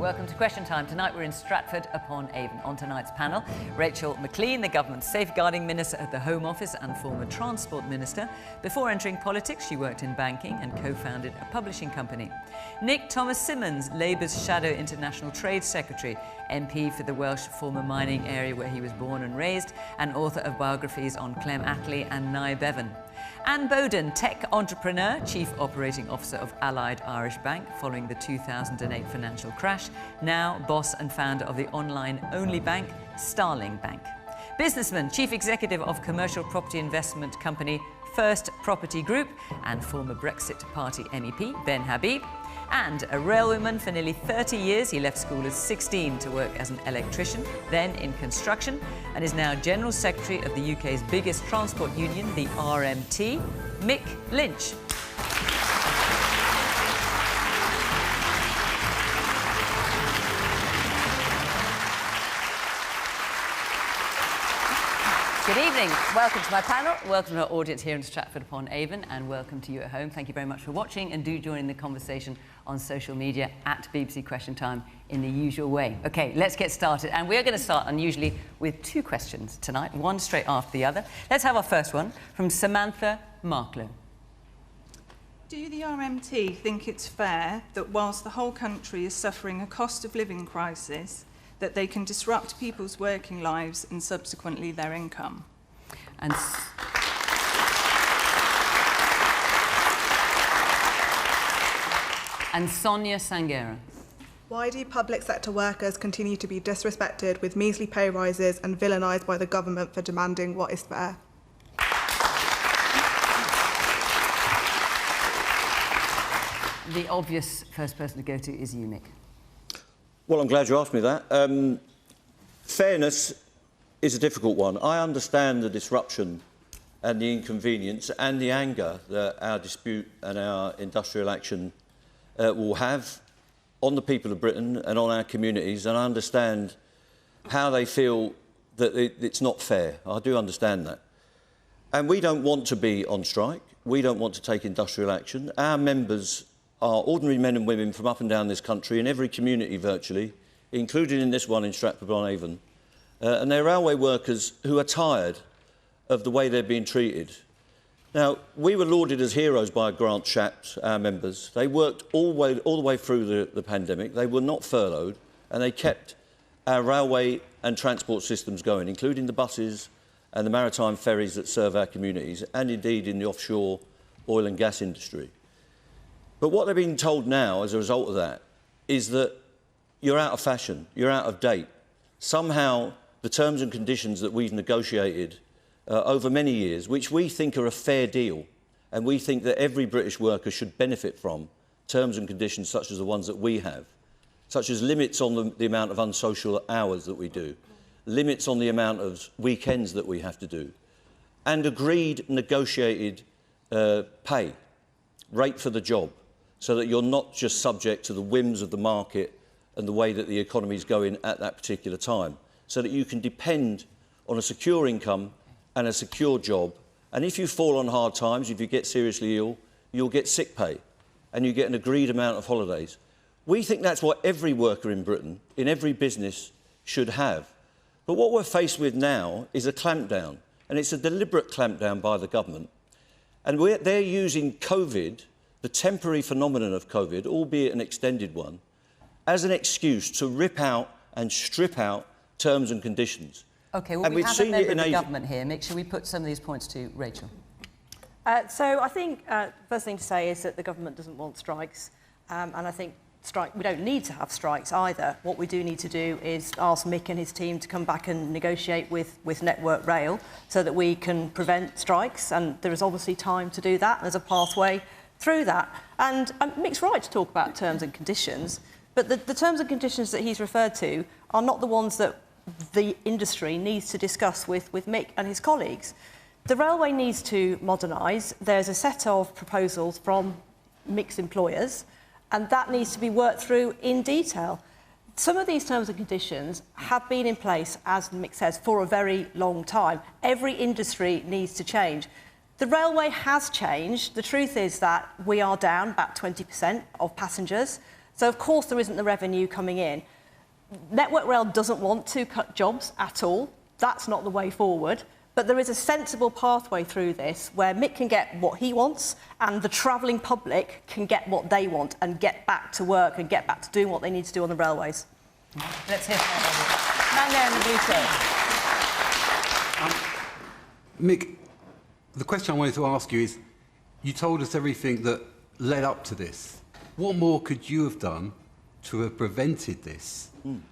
Welcome to Question Time. Tonight we're in Stratford-upon-Avon. On tonight's panel, Rachel Maclean, the Government's Safeguarding Minister at the Home Office and former Transport Minister. Before entering politics, she worked in banking and co-founded a publishing company. Nick Thomas-Symonds, Labour's Shadow International Trade Secretary, MP for the Welsh former mining area where he was born and raised, and author of biographies on Clem Attlee and Nye Bevan. Anne Boden, tech entrepreneur, Chief Operating Officer of Allied Irish Bank following the 2008 financial crash, now boss and founder of the online-only bank, Starling Bank. Businessman, Chief Executive of commercial property investment company First Property Group and former Brexit Party MEP, Ben Habib. And a railwayman for nearly 30 years. He left school at 16 to work as an electrician, then in construction, and is now General Secretary of the UK's biggest transport union, the RMT, Mick Lynch. Good evening. Welcome to my panel. Welcome to our audience here in Stratford-upon-Avon, and welcome to you at home. Thank you very much for watching, and do join in the conversation on social media at BBC Question Time in the usual way. OK, let's get started. And we're going to start unusually with two questions tonight, one straight after the other. Let's have our first one from Samantha Marklow. Do the RMT think it's fair that whilst the whole country is suffering a cost of living crisis, that they can disrupt people's working lives and subsequently their income? And Sonia Sangera. Why do public sector workers continue to be disrespected with measly pay rises and villainised by the government for demanding what is fair? The obvious first person to go to is you, Nick. Well, I'm glad you asked me that. Fairness is a difficult one. I understand the disruption and the inconvenience and the anger that our dispute and our industrial action will have on the people of Britain and on our communities, and I understand how they feel that it's not fair. I do understand that. And we don't want to be on strike. We don't want to take industrial action. Our members are ordinary men and women from up and down this country, in every community virtually, including in this one in Stratford-upon-Avon. And they're railway workers who are tired of the way they're being treated. Now, we were lauded as heroes by Grant Shapps, our members. They worked all the way through the pandemic. They were not furloughed, and they kept our railway and transport systems going, including the buses and the maritime ferries that serve our communities, and indeed in the offshore oil and gas industry. But what they're being told now, as a result of that, is that you're out of fashion, you're out of date. Somehow, the terms and conditions that we've negotiated over many years, which we think are a fair deal, and we think that every British worker should benefit from, terms and conditions such as the ones that we have, such as limits on the amount of unsocial hours that we do, limits on the amount of weekends that we have to do, and agreed, negotiated pay, rate for the job, so that you're not just subject to the whims of the market and the way that the economy is going at that particular time, so that you can depend on a secure income and a secure job. And if you fall on hard times, if you get seriously ill, you'll get sick pay and you get an agreed amount of holidays. We think that's what every worker in Britain, in every business, should have. But what we're faced with now is a clampdown, and it's a deliberate clampdown by the government. And they're using COVID, the temporary phenomenon of COVID, albeit an extended one, as an excuse to rip out and strip out terms and conditions. OK, well, we have a member of the government here. Mick, shall we put some of these points to Rachel? So I think the first thing to say is that the government doesn't want strikes, and I think we don't need to have strikes either. What we do need to do is ask Mick and his team to come back and negotiate with Network Rail so that we can prevent strikes, and there is obviously time to do that. There's a pathway through that. And Mick's right to talk about terms and conditions, but the terms and conditions that he's referred to are not the ones that the industry needs to discuss with Mick and his colleagues. The railway needs to modernise. There's a set of proposals from Mick's employers, and that needs to be worked through in detail. Some of these terms and conditions have been in place, as Mick says, for a very long time. Every industry needs to change. The railway has changed. The truth is that we are down about 20% of passengers. So, of course, there isn't the revenue coming in. Network Rail doesn't want to cut jobs at all. That's not the way forward. But there is a sensible pathway through this where Mick can get what he wants and the travelling public can get what they want and get back to work and get back to doing what they need to do on the railways. Let's hear from that. Man there in the blue shirt. Mick, the question I wanted to ask you is, you told us everything that led up to this. What more could you have done to have prevented this?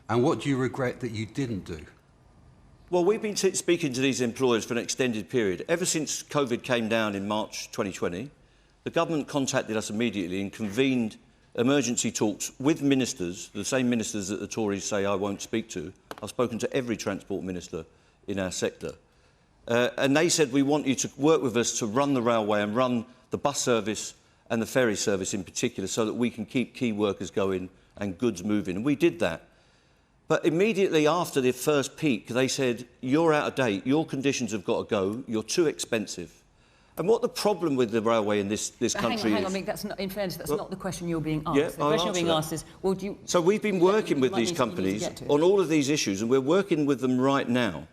And what do you regret that you didn't do? Well, we've been speaking to these employers for an extended period. Ever since COVID came down in March 2020, the government contacted us immediately and convened emergency talks with ministers, the same ministers that the Tories say I won't speak to. I've spoken to every transport minister in our sector. And they said, we want you to work with us to run the railway and run the bus service and the ferry service in particular so that we can keep key workers going and goods moving. And we did that. But immediately after the first peak, they said, you're out of date, your conditions have got to go, you're too expensive. And what the problem with the railway in this country hang on, is... Mick, that's not, in fairness, that's not the question you're being asked. Yeah, the question you're being asked is, well, do you... So we've been working with these companies on all of these issues, and we're working with them right now.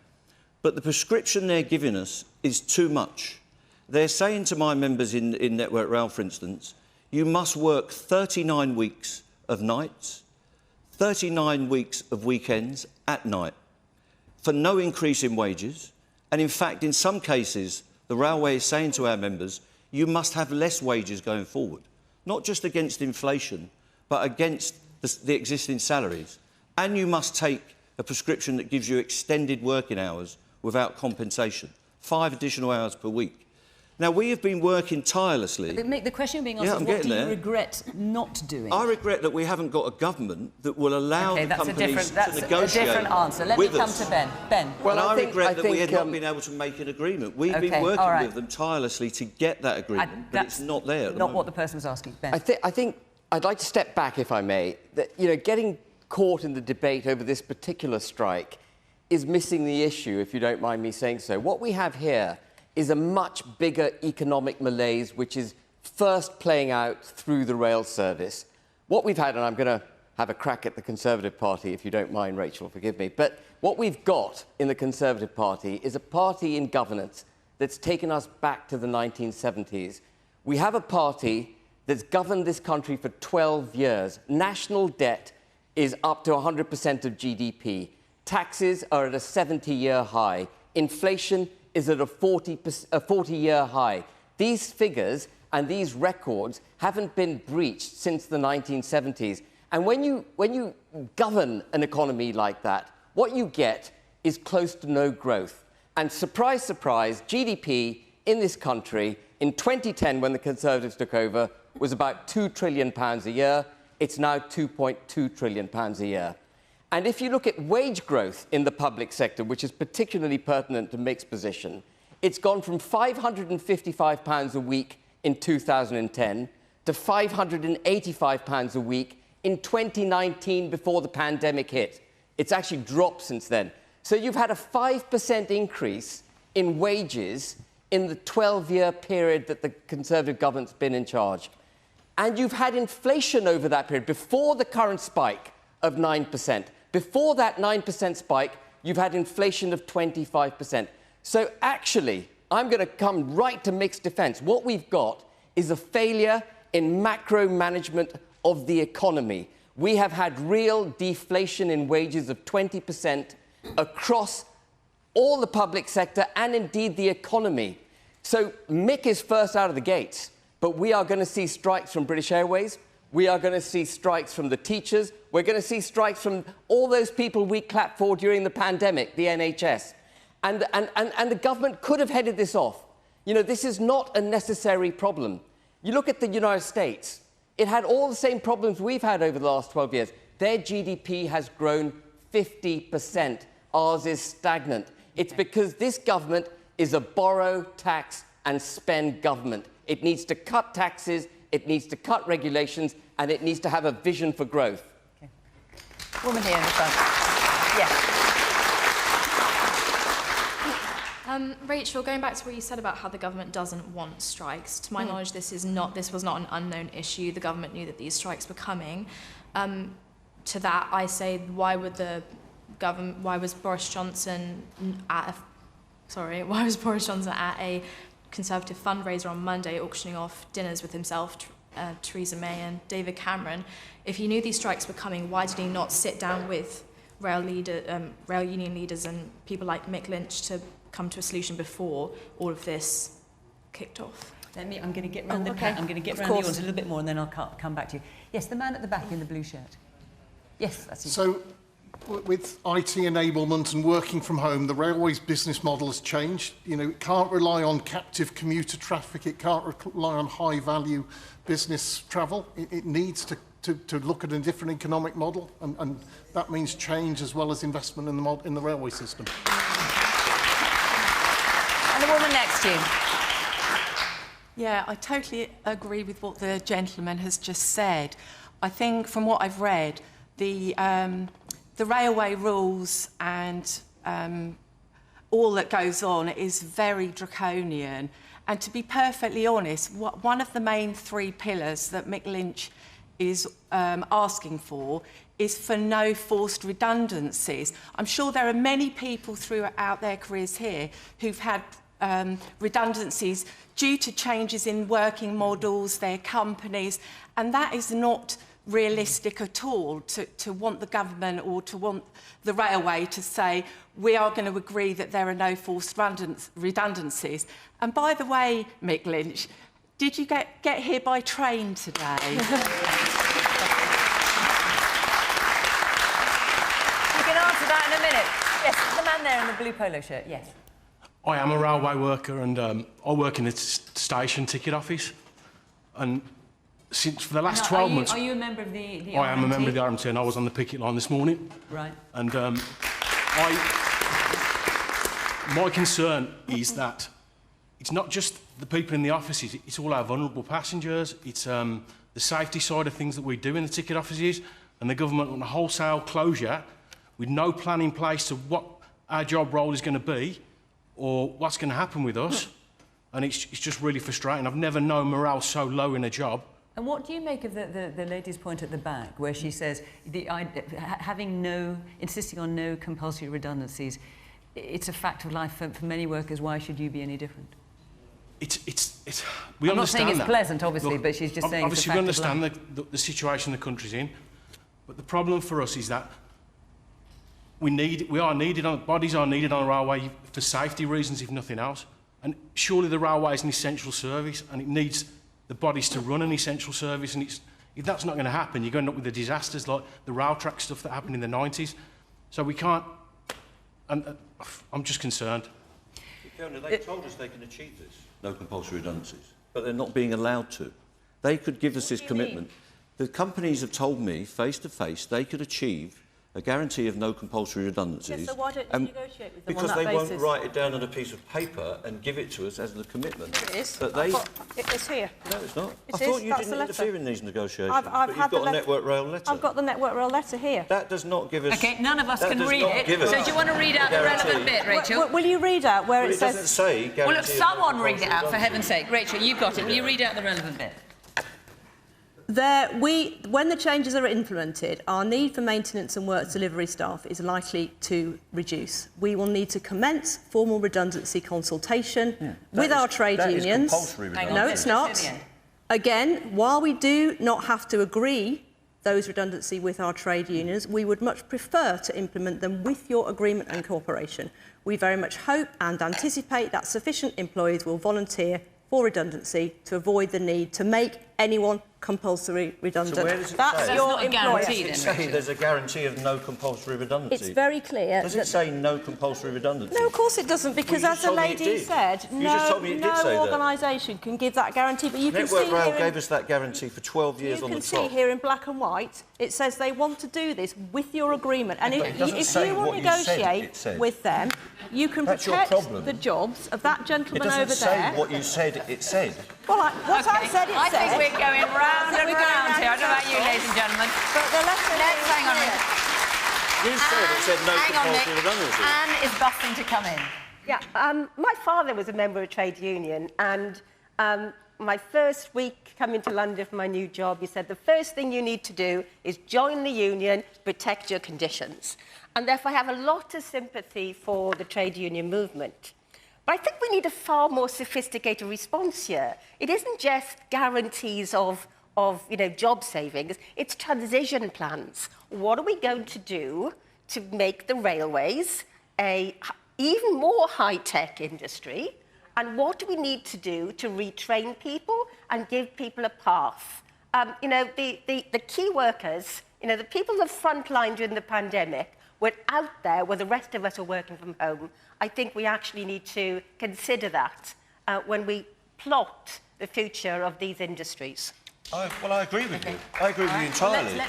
But the prescription they're giving us is too much. They're saying to my members in Network Rail, for instance, you must work 39 weeks of nights, 39 weeks of weekends at night for no increase in wages. And in fact, in some cases, the railway is saying to our members, you must have less wages going forward, not just against inflation, but against the existing salaries. And you must take a prescription that gives you extended working hours without compensation, 5 additional hours per week. Now, we have been working tirelessly... But Mick, the question being asked is, what do you regret not doing? I regret that we haven't got a government that will allow the companies to negotiate that's a different answer. Let me come to Ben. Ben. Well, I regret that we had not been able to make an agreement. We've been working with them tirelessly to get that agreement, but it's not there at the not moment. what the person was asking. Ben. I think I'd like to step back, if I may. That, you know, getting caught in the debate over this particular strike is missing the issue, if you don't mind me saying so. What we have here is a much bigger economic malaise, which is first playing out through the rail service. What we've had, and I'm going to have a crack at the Conservative Party, if you don't mind, Rachel, forgive me, but what we've got in the Conservative Party is a party in governance that's taken us back to the 1970s. We have a party that's governed this country for 12 years. National debt is up to 100% of GDP. Taxes are at a 70-year high. Inflation is at a 40-year high. These figures and these records haven't been breached since the 1970s. And when you govern an economy like that, what you get is close to no growth. And surprise, surprise, GDP in this country in 2010, when the Conservatives took over, was about £2 trillion a year. It's now £2.2 trillion a year. And if you look at wage growth in the public sector, which is particularly pertinent to Mick's position, it's gone from £555 a week in 2010 to £585 a week in 2019 before the pandemic hit. It's actually dropped since then. So you've had a 5% increase in wages in the 12-year period that the Conservative government's been in charge. And you've had inflation over that period, before the current spike of 9%. Before that 9% spike, you've had inflation of 25%. So actually, I'm going to come right to Mick's defence. What we've got is a failure in macro management of the economy. We have had real deflation in wages of 20% across all the public sector and indeed the economy. So Mick is first out of the gates, but we are going to see strikes from British Airways. We are going to see strikes from the teachers. We're going to see strikes from all those people we clapped for during the pandemic, the NHS. And the government could have headed this off. You know, this is not a necessary problem. You look at the United States. It had all the same problems we've had over the last 12 years. Their GDP has grown 50%. Ours is stagnant. It's because this government is a borrow, tax and spend government. It needs to cut taxes, it needs to cut regulations, and it needs to have a vision for growth. Okay. Woman here in the front. Yes. Rachel, going back to what you said about how the government doesn't want strikes, to my knowledge, this was not an unknown issue. The government knew that these strikes were coming. To that, I say, why was Boris Johnson at a Conservative fundraiser on Monday auctioning off dinners with himself, Theresa May and David Cameron? If he knew these strikes were coming, why did he not sit down with rail union leaders and people like Mick Lynch to come to a solution before all of this kicked off? I'm going to get round I'm going to get round yours a little bit more, and then I'll come back to you. Yes, the man at the back in the blue shirt. Yes, that's you. So, with IT enablement and working from home, the railway's business model has changed. You know, it can't rely on captive commuter traffic. It can't rely on high-value business travel. It needs to look at a different economic model, and that means change as well as investment in the railway system. And the woman next to you. Yeah, I totally agree with what the gentleman has just said. I think from what I've read, the railway rules and all that goes on is very draconian. And to be perfectly honest, one of the main 3 pillars that Mick Lynch is asking for is for no forced redundancies. I'm sure there are many people throughout their careers here who've had redundancies due to changes in working models, their companies, and that is not realistic at all to want the government or to want the railway to say we are going to agree that there are no forced redundancies. And by the way, Mick Lynch, did you get here by train today? You can answer that in a minute. Yes, the man there in the blue polo shirt, yes. I am a railway worker, and I work in the station ticket office. And for the last 12 months... Are you a member of the RMT? I am a member of the RMT, and I was on the picket line this morning. Right. And my concern is that it's not just the people in the offices, it's all our vulnerable passengers, it's the safety side of things that we do in the ticket offices, and the government on a wholesale closure with no plan in place to what our job role is going to be or what's going to happen with us. And it's just really frustrating. I've never known morale so low in a job. And what do you make of the lady's point at the back, where she says insisting on no compulsory redundancies, it's a fact of life for many workers. Why should you be any different? I'm not saying it's pleasant, obviously. Look, but she's just saying obviously it's a we fact understand the situation the country's in, but the problem for us is that bodies are needed on a railway for safety reasons, if nothing else. And surely the railway is an essential service, and it needs the bodies to run an essential service. And if that's not going to happen, you're going to end up with the disasters like the rail track stuff that happened in the 90s. So we can't. And I'm just concerned. Fiona, they told us they can achieve this, no compulsory redundancies, but they're not being allowed to. They could give us this commitment. The companies have told me, face to face, they could achieve a guarantee of no compulsory redundancies. Yes, so why don't you negotiate with them because on that they basis? won't write it down on a piece of paper and give it to us as the commitment. It is. But they... It's here. No, it's not. It I thought you That's didn't the letter. interfere in these negotiations, I've but you've got a Network Rail letter. I've got the Network Rail letter here. That does not give us... OK, none of us can read it. So do you want to read out the relevant bit, Rachel? Will you read out where it says... It doesn't say... Well, look, someone read it out, for heaven's sake. Rachel, you've got it. Will you read out the relevant bit? When the changes are implemented, our need for maintenance and work delivery staff is likely to reduce. We will need to commence formal redundancy consultation with our trade unions. No, it's not. Again, while we do not have to agree those redundancy with our trade unions, we would much prefer to implement them with your agreement and cooperation. We very much hope and anticipate that sufficient employees will volunteer for redundancy to avoid the need to make anyone compulsory redundant. So where does it That's say? your employer. Does it say there's a guarantee of no compulsory redundancy? It's very clear. Does it say no compulsory redundancy? No, of course it doesn't, because as the lady said, no organisation can give that guarantee. But you can see Network Rail gave us that guarantee for 12 years on the top. You can see here in black and white, it says they want to do this with your agreement. And if you will negotiate with them, you can protect the jobs of that gentleman over there. It doesn't say what you said it said. Well, what I said it said. I think we're going round and round here. I don't know about you, ladies and gentlemen. But the letter hang on a minute. You said it said no compulsory redundancy. Anne is busting to come in. Yeah, my father was a member of a trade union, and my first week coming to London for my new job, he said, the first thing you need to do is join the union, protect your conditions. And therefore, I have a lot of sympathy for the trade union movement. But I think we need a far more sophisticated response here. It isn't just guarantees of job savings, it's transition plans. What are we going to do to make the railways a even more high-tech industry? And what do we need to do to retrain people and give people a path? The key workers, the people on the front line during the pandemic were out there where the rest of us are working from home. I think we actually need to consider that when we plot the future of these industries. I agree with you. I agree with you entirely.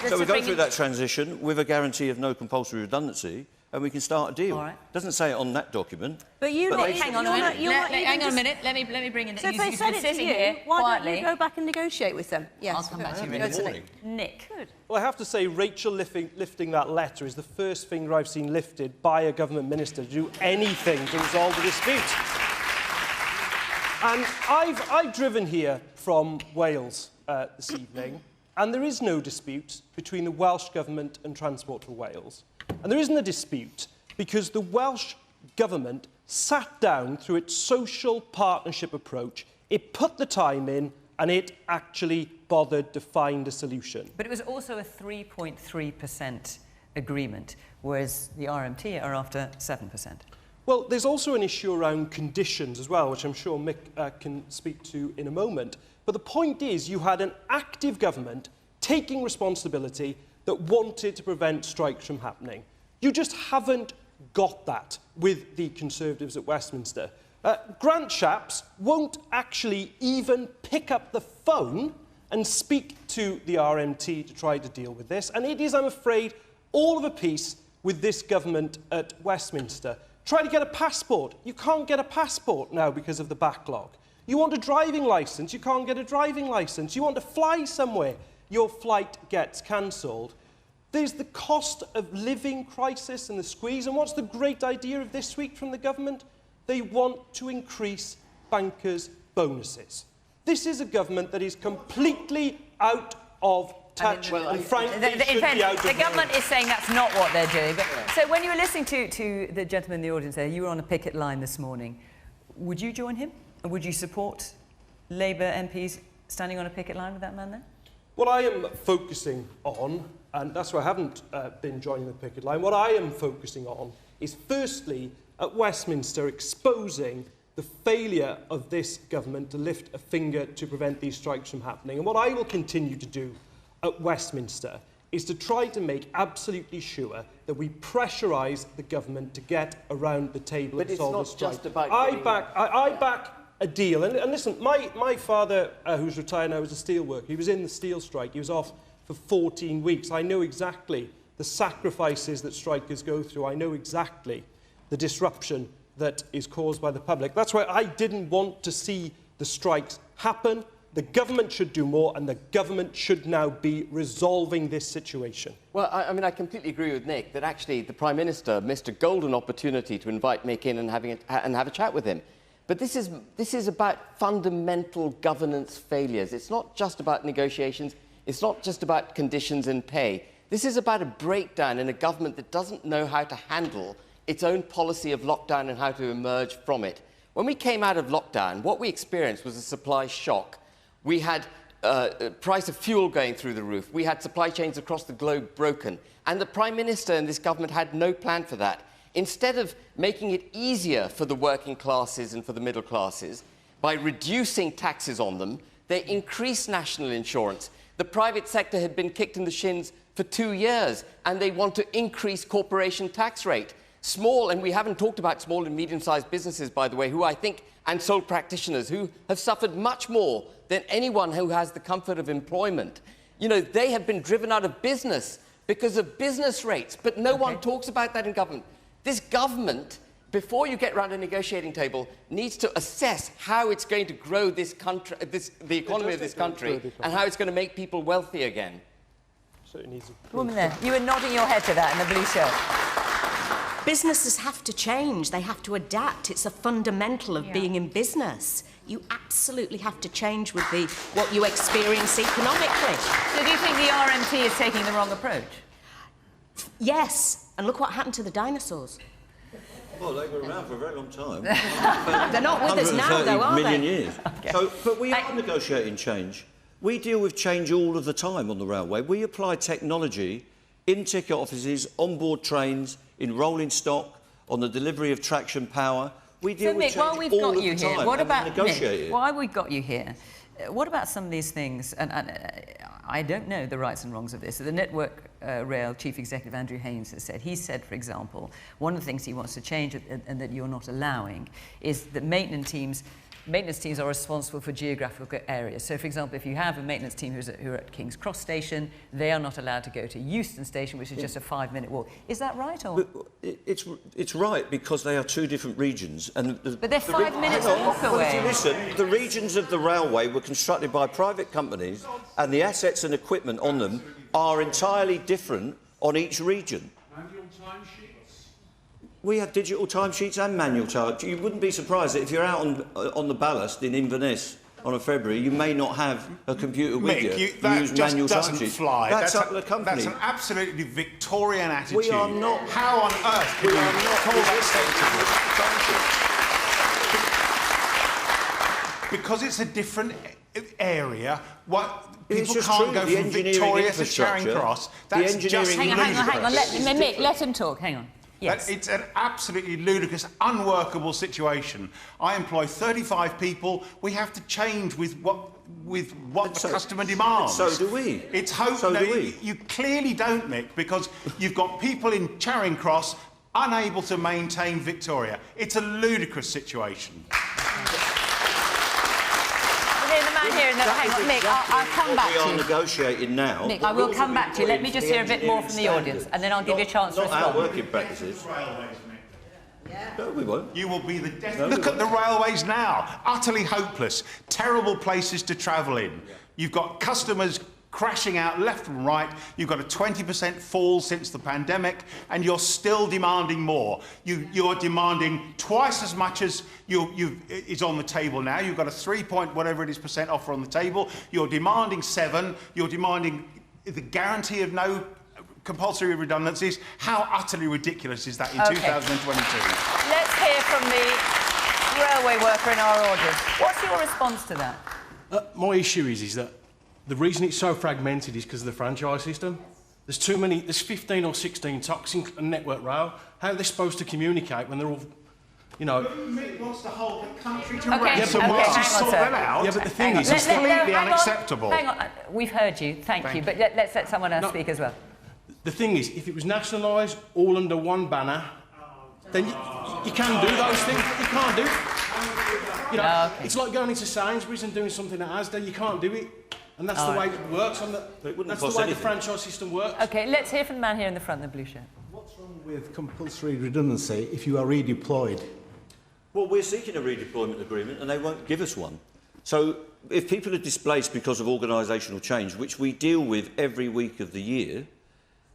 So we go through that transition with a guarantee of no compulsory redundancy, and we can start a deal. Right. Doesn't say it on that document. But hang on a minute. Let me bring in. So if they said it to you, why don't you go back and negotiate with them? Yes. I'll come back to you in the morning. Nick. Good. Well, I have to say, Rachel lifting that letter is the first finger I've seen lifted by a government minister to do anything to resolve the dispute. And I've driven here from Wales this evening, and there is no dispute between the Welsh Government and Transport for Wales. And there isn't a dispute because the Welsh Government sat down through its social partnership approach, it put the time in, and it actually bothered to find a solution. But it was also a 3.3% agreement, whereas the RMT are after 7%. Well, there's also an issue around conditions as well, which I'm sure Mick can speak to in a moment. But the point is, you had an active government taking responsibility that wanted to prevent strikes from happening. You just haven't got that with the Conservatives at Westminster. Grant Shapps won't actually even pick up the phone and speak to the RMT to try to deal with this. And it is, I'm afraid, all of a piece with this government at Westminster. Try to get a passport. You can't get a passport now because of the backlog. You want a driving licence. You can't get a driving licence. You want to fly somewhere. Your flight gets cancelled. There's the cost of living crisis and the squeeze. And what's the great idea of this week from the government? They want to increase bankers' bonuses. This is a government that is completely out of touch and frankly should be out of the government is saying that's not what they're doing. But, so when you were listening to the gentleman in the audience there, you were on a picket line this morning. Would you join him? And would you support Labour MPs standing on a picket line with that man there? What I am focusing on, and that's why I haven't been joining the picket line, what I am focusing on is firstly at Westminster exposing the failure of this government to lift a finger to prevent these strikes from happening. And what I will continue to do at Westminster is to try to make absolutely sure that we pressurise the government to get around the table and solve the strike. But it's not just about I back a deal. And listen, my father, who's retired now, was a steel worker. He was in the steel strike. He was off for 14 weeks. I know exactly the sacrifices that strikers go through. I know exactly the disruption that is caused by the public. That's why I didn't want to see the strikes happen. The government should do more, and the government should now be resolving this situation. Well, I completely agree with Nick that actually the Prime Minister missed a golden opportunity to invite Mick in and have a chat with him. But this is about fundamental governance failures. It's not just about negotiations. It's not just about conditions and pay. This is about a breakdown in a government that doesn't know how to handle its own policy of lockdown and how to emerge from it. When we came out of lockdown, what we experienced was a supply shock. We had price of fuel going through the roof. We had supply chains across the globe broken. And the Prime Minister and this government had no plan for that. Instead of making it easier for the working classes and for the middle classes by reducing taxes on them, they increased national insurance. The private sector had been kicked in the shins for 2 years, and they want to increase corporation tax rate. Small, and we haven't talked about small and medium-sized businesses, by the way, who I think, and sole practitioners, who have suffered much more than anyone who has the comfort of employment. You know, they have been driven out of business because of business rates, but no one talks about that in government. This government, before you get around a negotiating table, needs to assess how it's going to grow this country, the economy of this country, and how it's going to make people wealthy again. So it needs Woman there, you were nodding your head to that in the blue shirt. Businesses have to change. They have to adapt. It's a fundamental of being in business. You absolutely have to change with what you experience economically. So do you think the RMT is taking the wrong approach? Yes, and look what happened to the dinosaurs. Well, they were around for a very long time. They're not with us now, though, are they? 130 million years. Okay. So, but we are negotiating change. We deal with change all of the time on the railway. We apply technology in ticket offices, on board trains, in rolling stock, on the delivery of traction power. We deal with Mick, while change we've all got of you the here, time, what and we about negotiate Mick, it. while we've got you here, what about some of these things? And I don't know the rights and wrongs of this. The Network Rail Chief Executive Andrew Haynes has said. He said, for example, one of the things he wants to change and that you're not allowing is that maintenance teams are responsible for geographical areas. So, for example, if you have a maintenance team who are at King's Cross Station, they are not allowed to go to Euston Station, which is just a 5-minute walk. Is that right? Or? It's right because they are two different regions. But they're 5 minutes walk away. Well, if you listen, the regions of the railway were constructed by private companies and the assets and equipment on them are entirely different on each region. We have digital timesheets and manual timesheets. You wouldn't be surprised that if you're out on the ballast in Inverness on a February, you may not have a computer with Mick, you. That use just manual doesn't timesheets. fly. That's up to the company. That's an absolutely Victorian attitude. We are not. How on earth can you call that sensible? Because it's a different area. People can't go from Victoria to Charing Cross. That's just hang on. Mick, let him talk. Hang on. Yes. It's an absolutely ludicrous, unworkable situation. I employ 35 people. We have to change with what the customer demands. So do we. It's hope. So do we. You clearly don't, Mick, because you've got people in Charing Cross unable to maintain Victoria. It's a ludicrous situation. Hang on, Mick, I'll come back to you. We are negotiating now. Mick, I will come back to you. Let me just hear a bit more from the audience, and then I'll give you a chance to respond. Not our working practices. No, we won't. You will be the death. Look at the railways now. Utterly hopeless. Terrible places to travel in. You've got customers crashing out left and right. You've got a 20% fall since the pandemic, and you're still demanding more. You're demanding twice as much as is on the table now. You've got a 3% offer on the table. You're demanding 7. You're demanding the guarantee of no compulsory redundancies. How utterly ridiculous is that in 2022? Let's hear from the railway worker in our audience. What's your response to that? My issue is that the reason it's so fragmented is because of the franchise system. There's too many. There's 15 or 16 TOCs in Network Rail. How are they supposed to communicate when they're all, you know? Mick wants the whole country to rest. Hang on, sort that out. Yeah, but the thing is, it's completely unacceptable. Hang on, we've heard you. Thank you. But let's let someone else speak as well. The thing is, if it was nationalised all under one banner, then you can do those things. You can't do it. You know, it's like going into Sainsbury's and doing something at Asda. You can't do it. And that's the way it works. That's the way the franchise system works. OK, let's hear from the man here in the front, the blue shirt. What's wrong with compulsory redundancy if you are redeployed? Well, we're seeking a redeployment agreement and they won't give us one. So if people are displaced because of organisational change, which we deal with every week of the year,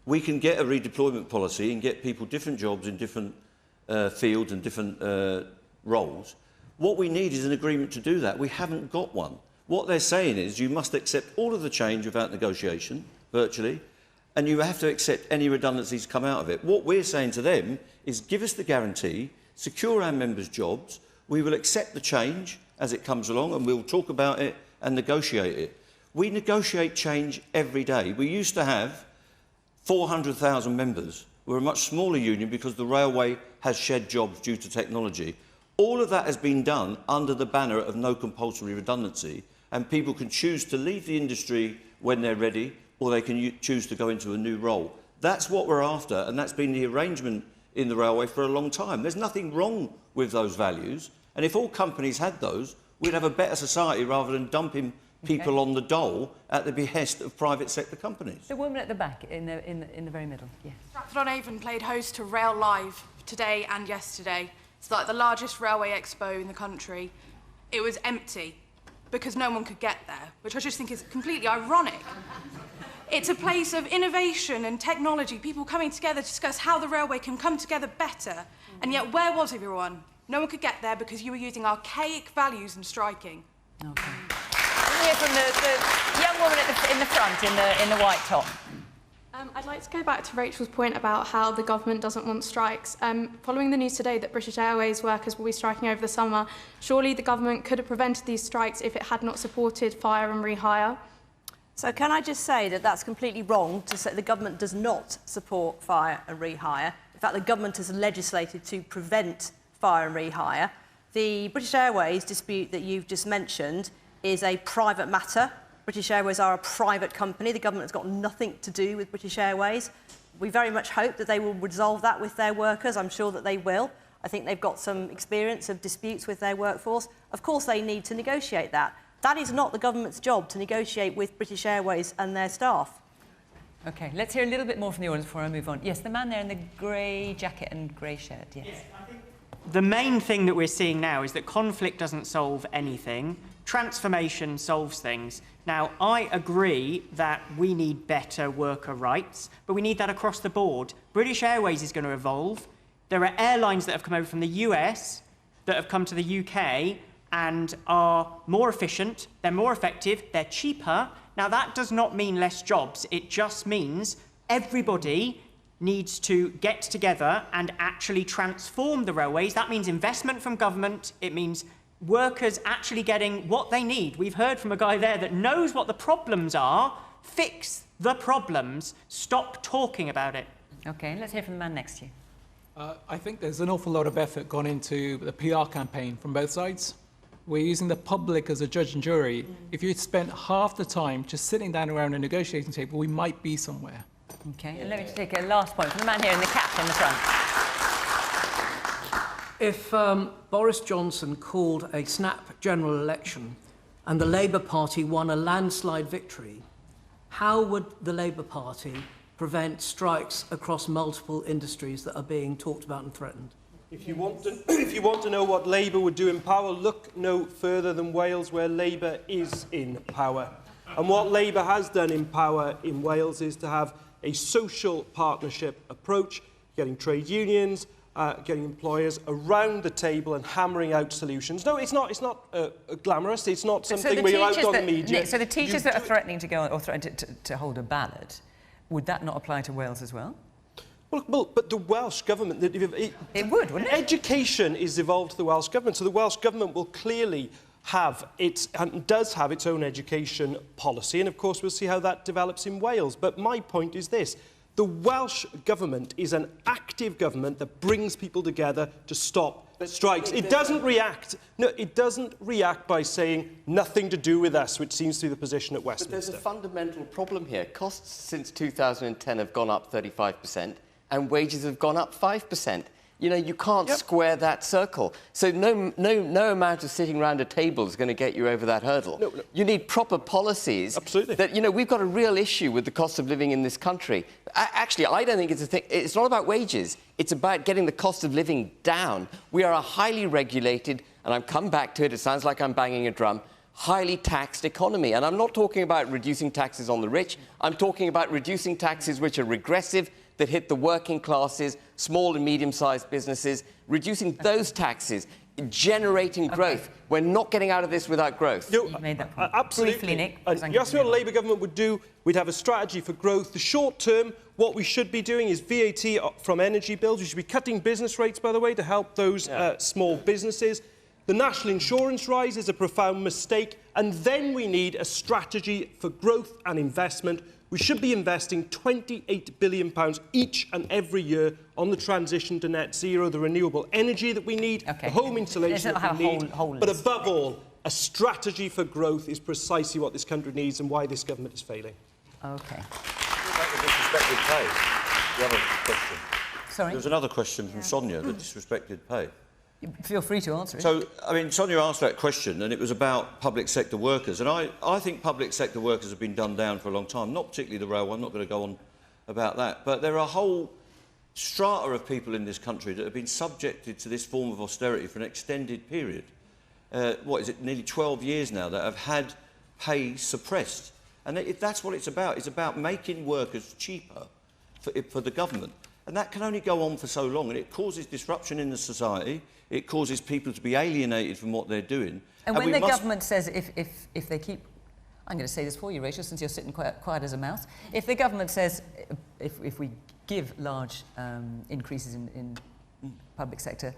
we can get a redeployment policy and get people different jobs in different fields and different roles. What we need is an agreement to do that. We haven't got one. What they're saying is you must accept all of the change without negotiation, virtually, and you have to accept any redundancies come out of it. What we're saying to them is give us the guarantee, secure our members' jobs, we will accept the change as it comes along and we'll talk about it and negotiate it. We negotiate change every day. We used to have 400,000 members. We're a much smaller union because the railway has shed jobs due to technology. All of that has been done under the banner of no compulsory redundancy, and people can choose to leave the industry when they're ready, or they can choose to go into a new role. That's what we're after, and that's been the arrangement in the railway for a long time. There's nothing wrong with those values, and if all companies had those, we'd have a better society rather than dumping people on the dole at the behest of private sector companies. The woman at the back, in the very middle. Yeah. Stratford-upon-Avon played host to Rail Live today and yesterday. It's like the largest railway expo in the country. It was empty because no one could get there, which I just think is completely ironic. It's a place of innovation and technology, people coming together to discuss how the railway can come together better. And yet, where was everyone? No one could get there because you were using archaic values and striking. Okay. We'll hear from the young woman in the front, in the white top. I'd like to go back to Rachel's point about how the government doesn't want strikes. Following the news today that British Airways workers will be striking over the summer, surely the government could have prevented these strikes if it had not supported fire and rehire. So can I just say that that's completely wrong to say the government does not support fire and rehire. In fact, the government has legislated to prevent fire and rehire. The British Airways dispute that you've just mentioned is a private matter. British Airways are a private company. The government has got nothing to do with British Airways. We very much hope that they will resolve that with their workers. I'm sure that they will. I think they've got some experience of disputes with their workforce. Of course, they need to negotiate that. That is not the government's job to negotiate with British Airways and their staff. OK, let's hear a little bit more from the audience before I move on. Yes, the man there in the grey jacket and grey shirt, yes. I think the main thing that we're seeing now is that conflict doesn't solve anything. Transformation solves things. Now, I agree that we need better worker rights, but we need that across the board. British Airways is going to evolve. There are airlines that have come over from the US that have come to the UK and are more efficient, they're more effective, they're cheaper. Now, that does not mean less jobs. It just means everybody needs to get together and actually transform the railways. That means investment from government. It means workers actually getting what they need. We've heard from a guy there that knows what the problems are. Fix the problems. Stop talking about it. OK, let's hear from the man next to you. I think there's an awful lot of effort gone into the PR campaign from both sides. We're using the public as a judge and jury. If you'd spent half the time just sitting down around a negotiating table, we might be somewhere. OK, and let me just take a last point from the man here in the cap on the front. If Boris Johnson called a snap general election and the Labour Party won a landslide victory, how would the Labour Party prevent strikes across multiple industries that are being talked about and threatened? If you want to know what Labour would do in power, look no further than Wales, where Labour is in power. And what Labour has done in power in Wales is to have a social partnership approach, getting trade unions, getting employers around the table and hammering out solutions. No, it's not glamorous. It's not something where you're out on the media. Nick, so the teachers that are threatening to go or threatening to hold a ballot, would that not apply to Wales as well? Well, but the Welsh government... It would, wouldn't it? Education is evolved to the Welsh government, so the Welsh government will clearly have its, and does have its own education policy, and of course we'll see how that develops in Wales. But my point is this. The Welsh government is an active government that brings people together to stop strikes. It doesn't react. No, it doesn't react by saying nothing to do with us, which seems to be the position at Westminster. But there's a fundamental problem here. Costs since 2010 have gone up 35%, and wages have gone up 5%. You know, you can't square that circle. So no amount of sitting around a table is going to get you over that hurdle. No. You need proper policies. Absolutely. That, you know, we've got a real issue with the cost of living in this country. Actually, I don't think it's a thing. It's not about wages. It's about getting the cost of living down. We are a highly regulated, and I've come back to it, it sounds like I'm banging a drum, highly taxed economy. And I'm not talking about reducing taxes on the rich. I'm talking about reducing taxes which are regressive, that hit the working classes, small and medium-sized businesses, reducing those taxes, generating growth. We're not getting out of this without growth. No, made that point. absolutely. Briefly, Nick. You asked me what a Labour government would do. We'd have a strategy for growth. The short term, what we should be doing is VAT from energy bills. We should be cutting business rates, by the way, to help those small businesses. The national insurance rise is a profound mistake. And then we need a strategy for growth and investment. We should be investing £28 billion each and every year on the transition to net zero, the renewable energy that we need, the home insulation that we need. But above all, a strategy for growth is precisely what this country needs and why this government is failing. OK. Disrespected pay. The other question. Sorry? There was another question from Sonia, the disrespected pay. Feel free to answer it. So, I mean, Sonia asked that question, and it was about public sector workers. And I think public sector workers have been done down for a long time, not particularly the railway. I'm not going to go on about that. But there are a whole strata of people in this country that have been subjected to this form of austerity for an extended period. What is it, nearly 12 years now, that have had pay suppressed. And that's what it's about. It's about making workers cheaper for the government. And that can only go on for so long, and it causes disruption in the society. It causes people to be alienated from what they're doing. And when the government says if they keep... I'm going to say this for you, Rachel, since you're sitting quiet as a mouse. If the government says if we give large increases in public sector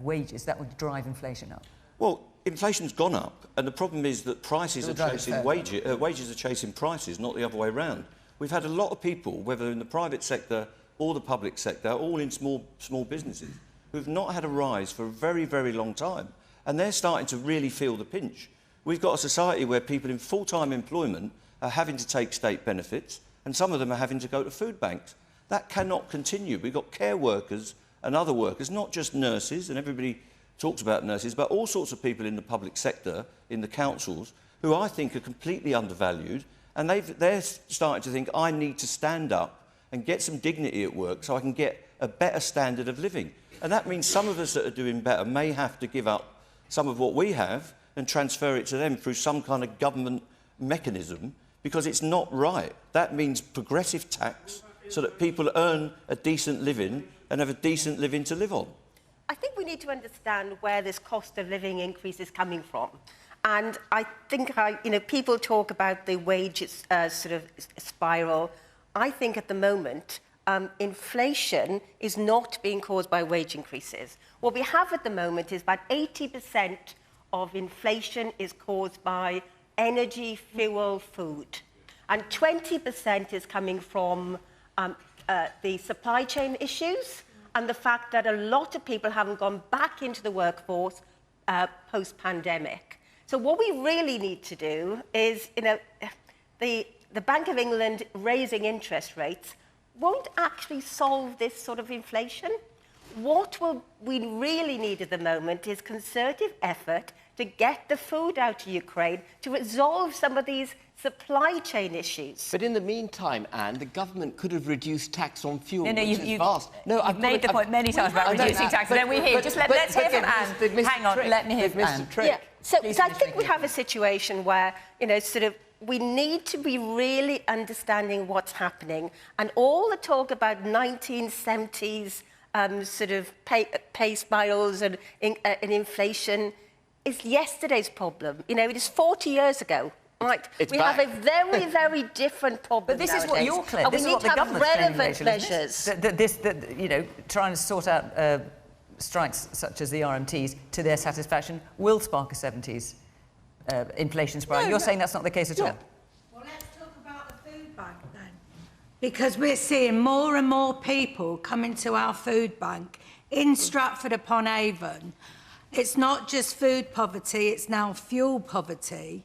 wages, that would drive inflation up. Well, inflation's gone up, and the problem is that prices are chasing wages. Wages are chasing prices, not the other way round. We've had a lot of people, whether in the private sector or the public sector, all in small businesses, who've not had a rise for a very, very long time, and they're starting to really feel the pinch. We've got a society where people in full-time employment are having to take state benefits, and some of them are having to go to food banks. That cannot continue. We've got care workers and other workers, not just nurses, and everybody talks about nurses, but all sorts of people in the public sector, in the councils, who I think are completely undervalued, and they're starting to think, I need to stand up and get some dignity at work so I can get a better standard of living. And that means some of us that are doing better may have to give up some of what we have and transfer it to them through some kind of government mechanism, because it's not right. That means progressive tax so that people earn a decent living and have a decent living to live on. I think we need to understand where this cost of living increase is coming from. And I think, people talk about the wages sort of spiral. I think at the moment, inflation is not being caused by wage increases. What we have at the moment is about 80% of inflation is caused by energy, fuel, food. And 20% is coming from the supply chain issues and the fact that a lot of people haven't gone back into the workforce post-pandemic. So what we really need to do is, the Bank of England raising interest rates won't actually solve this sort of inflation. What we really need at the moment is concerted effort to get the food out of Ukraine, to resolve some of these supply chain issues. But in the meantime, Anne, the government could have reduced tax on fuel, which is vast. You've made the point many times about reducing tax, and then we hear. Just let's hear from Anne. Hang on, let me hear from Anne. Yeah. So I think we have a situation where, we need to be really understanding what's happening, and all the talk about 1970s pay spirals and inflation is yesterday's problem. It is 40 years ago. Right, we have a very, very different problem. But this is what you're claiming. This is what the government's claiming, Rachel, trying to sort out strikes such as the RMTs to their satisfaction will spark a 70s inflation spiral. You're saying that's not the case at all. Well, let's talk about the food bank then, because we're seeing more and more people coming to our food bank in Stratford-upon-Avon. It's not just food poverty; it's now fuel poverty.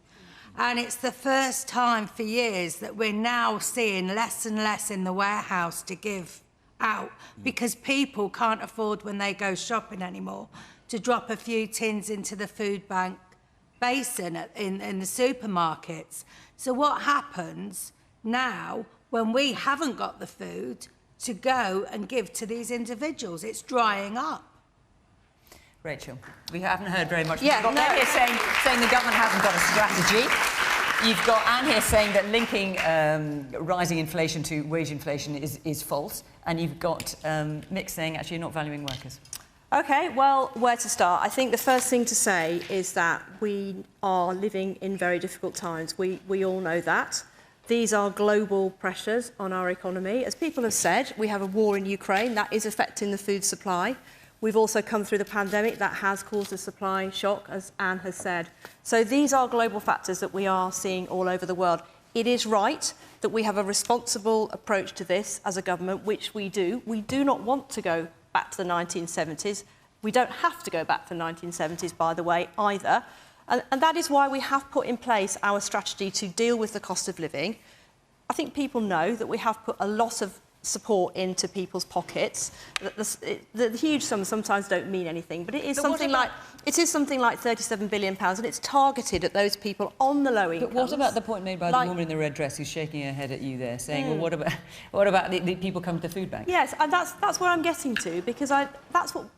And it's the first time for years that we're now seeing less and less in the warehouse to give out, because people can't afford, when they go shopping anymore, to drop a few tins into the food bank basin in the supermarkets. So what happens now when we haven't got the food to go and give to these individuals? It's drying up. Rachel, we haven't heard very much. You've got Ben here saying the government hasn't got a strategy. You've got Anne here saying that linking rising inflation to wage inflation is false. And you've got Mick saying, actually, you're not valuing workers. OK, well, where to start? I think the first thing to say is that we are living in very difficult times. We all know that. These are global pressures on our economy. As people have said, we have a war in Ukraine that is affecting the food supply. We've also come through the pandemic that has caused a supply shock, as Anne has said. So these are global factors that we are seeing all over the world. It is right that we have a responsible approach to this as a government, which we do. We do not want to go back to the 1970s. We don't have to go back to the 1970s, by the way, either. And that is why we have put in place our strategy to deal with the cost of living. I think people know that we have put a lot of support into people's pockets. The huge sums sometimes don't mean anything, but it is something like £37 billion, and it's targeted at those people on the low incomes. But what about the point made by the woman in the red dress who's shaking her head at you there, saying, well, what about the people coming to the food bank? Yes, and that's what I'm getting to, because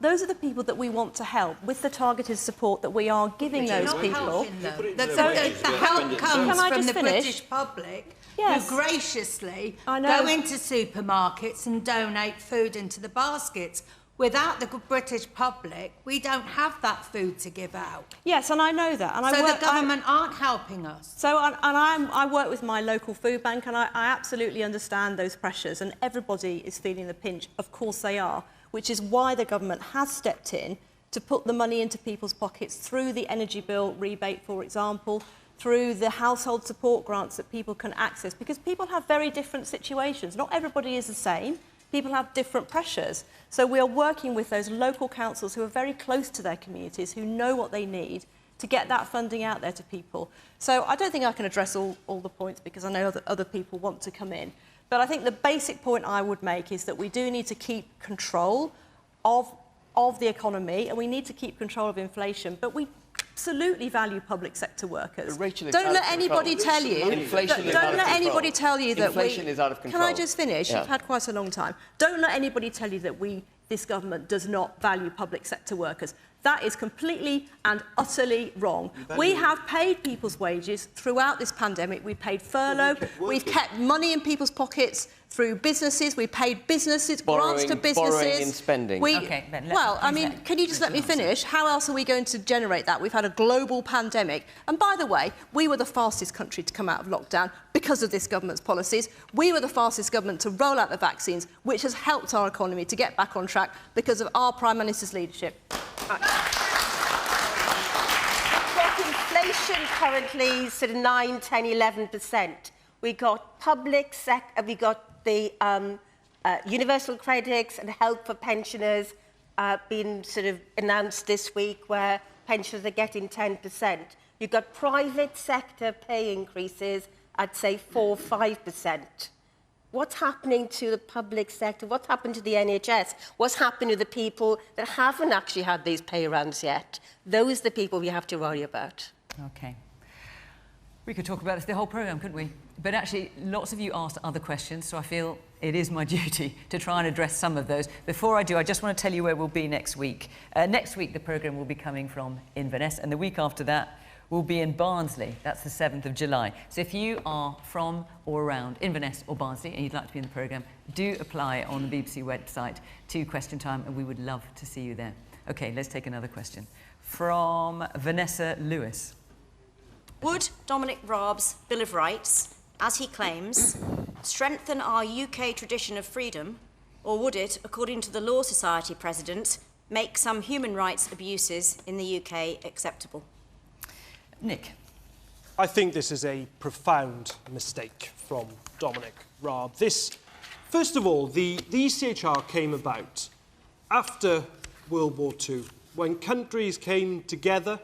those are the people that we want to help with the targeted support that we are giving those people. The help comes from the British public. Yes. Who graciously go into supermarkets and donate food into the baskets. Without the British public, we don't have that food to give out. Yes, and I know that. And the government aren't helping us. So, I work with my local food bank, and I absolutely understand those pressures, and everybody is feeling the pinch. Of course they are, which is why the government has stepped in to put the money into people's pockets through the energy bill rebate, for example, through the household support grants that people can access, because people have very different situations. Not everybody is the same. People have different pressures. So we are working with those local councils who are very close to their communities, who know what they need to get that funding out there to people. So I don't think I can address all the points, because I know that other people want to come in. But I think the basic point I would make is that we do need to keep control of the economy, and we need to keep control of inflation. But we absolutely value public sector workers. Don't let anybody tell you. Don't let anybody tell you that inflation is out of control. Can I just finish? Yeah. You've had quite a long time. Don't let anybody tell you that this government does not value public sector workers. That is completely and utterly wrong. We have paid people's wages throughout this pandemic. We've paid furlough. We've kept money in people's pockets through businesses. We've paid businesses, grants to businesses. Borrowing and spending. Can you just let me finish? How else are we going to generate that? We've had a global pandemic. And by the way, we were the fastest country to come out of lockdown because of this government's policies. We were the fastest government to roll out the vaccines, which has helped our economy to get back on track because of our Prime Minister's leadership. We've got inflation currently sort of 9, 10, 11%. We got public sector, we got the universal credits and help for pensioners being sort of announced this week, where pensioners are getting 10%. You've got private sector pay increases at, say, 4, 5%. What's happening to the public sector? What's happened to the NHS? What's happened to the people that haven't actually had these pay rounds yet? Those are the people we have to worry about. OK. We could talk about this the whole programme, couldn't we? But actually, lots of you asked other questions, so I feel it is my duty to try and address some of those. Before I do, I just want to tell you where we'll be next week. Next week, the programme will be coming from Inverness, and the week after that, we'll be in Barnsley. That's the 7th of July. So if you are from or around Inverness or Barnsley and you'd like to be in the programme, do apply on the BBC website to Question Time, and we would love to see you there. OK, let's take another question. From Vanessa Lewis. Would Dominic Raab's Bill of Rights, as he claims, strengthen our UK tradition of freedom, or would it, according to the Law Society president, make some human rights abuses in the UK acceptable? Nick. I think this is a profound mistake from Dominic Raab. First of all, the ECHR came about after World War II, when countries came together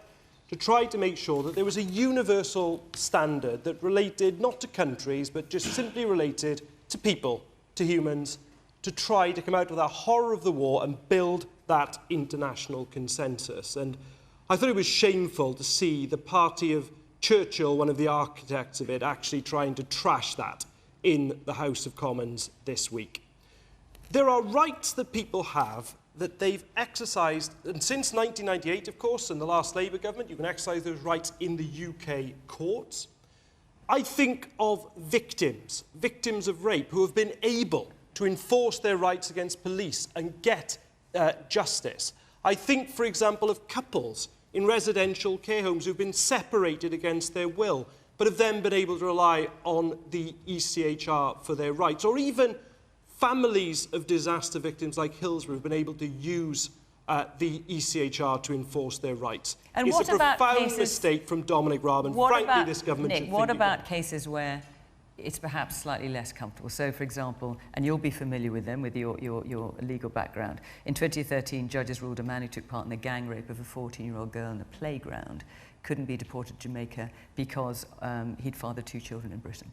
to try to make sure that there was a universal standard that related not to countries, but just simply related to people, to humans, to try to come out of the horror of the war and build that international consensus. And I thought it was shameful to see the party of Churchill, one of the architects of it, actually trying to trash that in the House of Commons this week. There are rights that people have that they've exercised, and since 1998, of course, and the last Labour government, you can exercise those rights in the UK courts. I think of victims of rape, who have been able to enforce their rights against police and get justice. I think, for example, of couples in residential care homes who've been separated against their will, but have then been able to rely on the ECHR for their rights, or even families of disaster victims like Hillsborough have been able to use the ECHR to enforce their rights. And it's what a about profound cases, mistake from Dominic Raab, and frankly this government should Nick, what think about cases where it's perhaps slightly less comfortable? So, for example, and you'll be familiar with them with your legal background. In 2013, judges ruled a man who took part in the gang rape of a 14-year-old girl in a playground couldn't be deported to Jamaica because he'd fathered 2 children in Britain.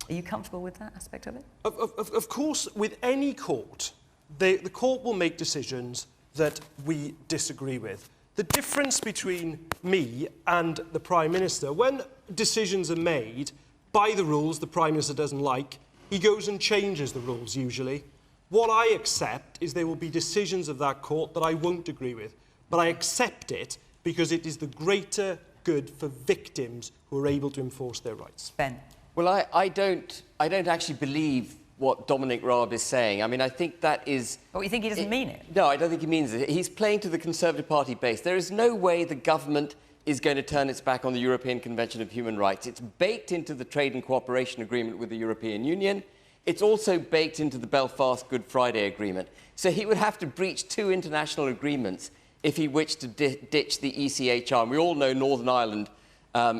Are you comfortable with that aspect of it? Of course, with any court, the court will make decisions that we disagree with. The difference between me and the Prime Minister, when decisions are made by the rules the Prime Minister doesn't like, he goes and changes the rules usually. What I accept is there will be decisions of that court that I won't agree with, but I accept it because it is the greater good for victims who are able to enforce their rights. Ben? Well, I don't actually believe what Dominic Raab is saying. I mean, I think that is... Oh, you think he doesn't mean it? No, I don't think he means it. He's playing to the Conservative Party base. There is no way the government is going to turn its back on the European Convention of Human Rights. It's baked into the Trade and Cooperation Agreement with the European Union. It's also baked into the Belfast Good Friday Agreement. So he would have to breach 2 international agreements if he wished to ditch the ECHR. And we all know Northern Ireland,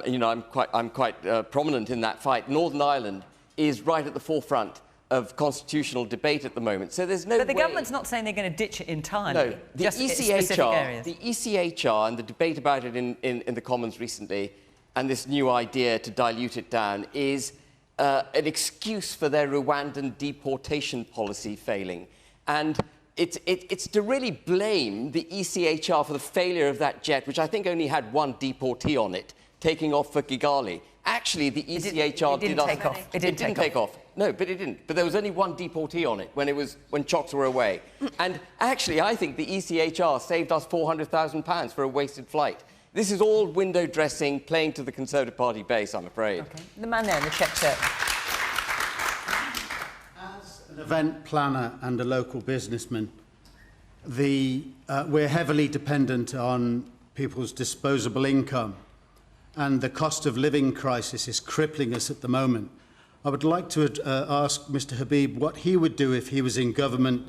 you know, I'm quite prominent in that fight. Northern Ireland is right at the forefront of constitutional debate at the moment. So there's no But the way... government's not saying they're going to ditch it entirely. No, the just specific areas. the ECHR and the debate about it in the Commons recently, and this new idea to dilute it down, is an excuse for their Rwandan deportation policy failing. And it's to really blame the ECHR for the failure of that jet, which I think only had 1 deportee on it, taking off for Kigali. Actually, the ECHR didn't take off. It didn't take off. No, but it didn't. But there was only 1 deportee on it when chocks were away. And actually, I think the ECHR saved us £400,000 for a wasted flight. This is all window dressing, playing to the Conservative Party base, I'm afraid. Okay. The man there in the check shirt. As an event planner and a local businessman, we're heavily dependent on people's disposable income, and the cost of living crisis is crippling us at the moment. I would like to ask Mr Habib what he would do if he was in government